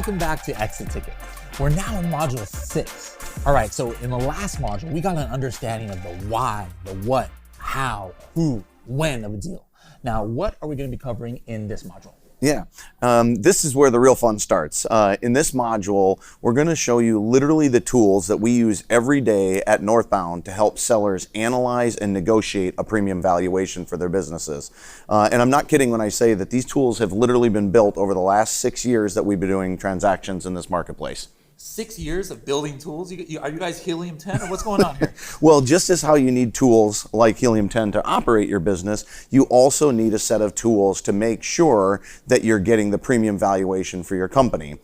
welcome back to Exit Ticket. We're now in module 6. All right, so in the last module, we got an understanding of the why, the what, how, who, when of a deal. Now, what are we going to be covering in this module? Yeah, this is where the real fun starts. In this module, we're going to show you literally the tools that we use every day at Northbound to help sellers analyze and negotiate a premium valuation for their businesses. And I'm not kidding when I say that these tools have literally been built over the last 6 years that we've been doing transactions in this marketplace. 6 years of building tools? Are you guys Helium 10 or what's going on here? Well, just as how you need tools like Helium 10 to operate your business, you also need a set of tools to make sure that you're getting the premium valuation for your company.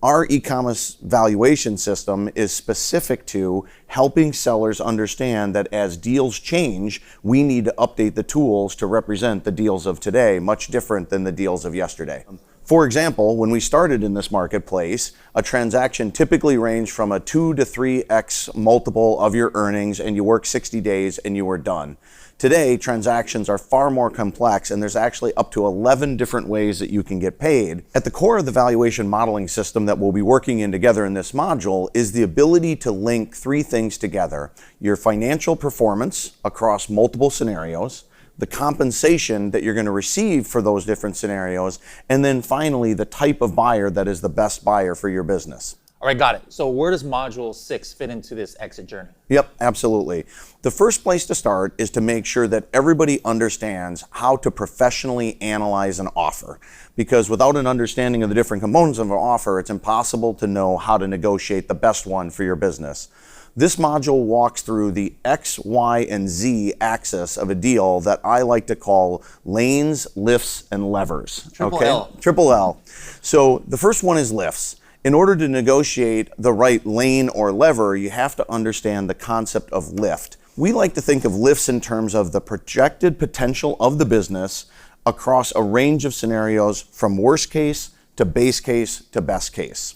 Our e-commerce valuation system is specific to helping sellers understand that as deals change, we need to update the tools to represent the deals of today, much different than the deals of yesterday. For example, when we started in this marketplace, a transaction typically ranged from a 2 to 3x multiple of your earnings, and you work 60 days and you were done. Today, transactions are far more complex, and there's actually up to 11 different ways that you can get paid. At the core of the valuation modeling system that we'll be working in together in this module is the ability to link 3 things together: your financial performance across multiple scenarios, the compensation that you're going to receive for those different scenarios, and then finally the type of buyer that is the best buyer for your business. All right, got it. So where does module 6 fit into this exit journey? Yep, absolutely. The first place to start is to make sure that everybody understands how to professionally analyze an offer. Because without an understanding of the different components of an offer, it's impossible to know how to negotiate the best one for your business. This module walks through the X, Y, and Z axis of a deal that I like to call lanes, lifts, and levers. Triple L. So the first one is lifts. In order to negotiate the right lane or lever, you have to understand the concept of lift. We like to think of lifts in terms of the projected potential of the business across a range of scenarios, from worst case to base case to best case.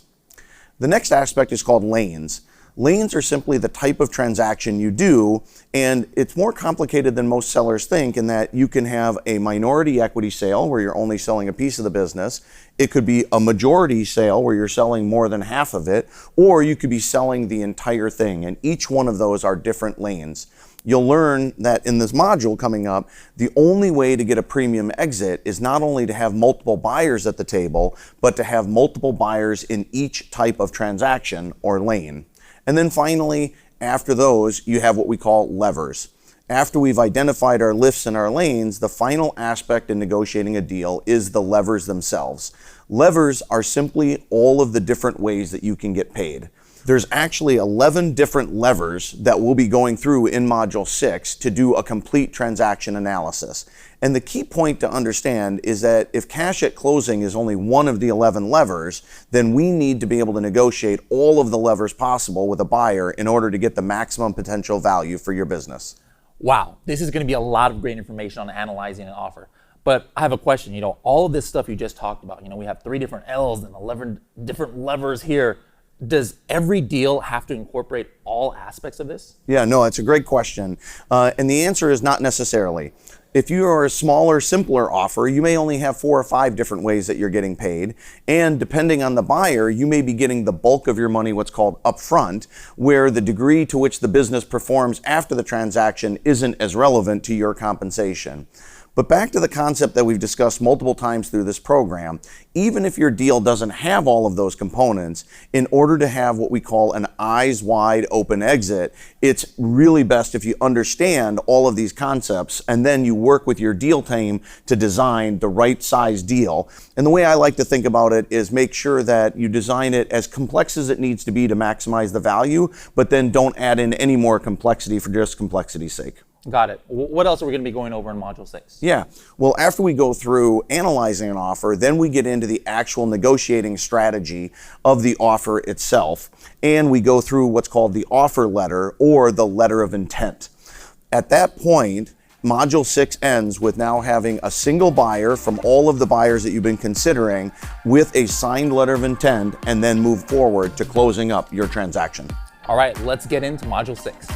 The next aspect is called lanes. Lanes are simply the type of transaction you do, and it's more complicated than most sellers think in that you can have a minority equity sale where you're only selling a piece of the business. It could be a majority sale where you're selling more than half of it, or you could be selling the entire thing, and each one of those are different lanes. You'll learn that in this module coming up, the only way to get a premium exit is not only to have multiple buyers at the table, but to have multiple buyers in each type of transaction or lane. And then finally, after those, you have what we call levers. After we've identified our lifts and our lanes, the final aspect in negotiating a deal is the levers themselves. Levers are simply all of the different ways that you can get paid. There's actually 11 different levers that we'll be going through in Module 6 to do a complete transaction analysis. And the key point to understand is that if cash at closing is only one of the 11 levers, then we need to be able to negotiate all of the levers possible with a buyer in order to get the maximum potential value for your business. Wow, this is going to be a lot of great information on analyzing an offer. But I have a question. All of this stuff you just talked about, we have 3 different L's and 11 different levers here. Does every deal have to incorporate all aspects of this? Yeah, no, it's a great question. And the answer is not necessarily. If you are a smaller, simpler offer, you may only have 4 or 5 different ways that you're getting paid. And depending on the buyer, you may be getting the bulk of your money, what's called upfront, where the degree to which the business performs after the transaction isn't as relevant to your compensation. But back to the concept that we've discussed multiple times through this program, even if your deal doesn't have all of those components, in order to have what we call an eyes wide open exit, it's really best if you understand all of these concepts and then you work with your deal team to design the right size deal. And the way I like to think about it is make sure that you design it as complex as it needs to be to maximize the value, but then don't add in any more complexity for just complexity's sake. Got it. What else are we going to be going over in Module 6? Yeah. Well, after we go through analyzing an offer, then we get into the actual negotiating strategy of the offer itself. And we go through what's called the offer letter or the letter of intent. At that point, Module 6 ends with now having a single buyer from all of the buyers that you've been considering with a signed letter of intent, and then move forward to closing up your transaction. All right, let's get into Module 6.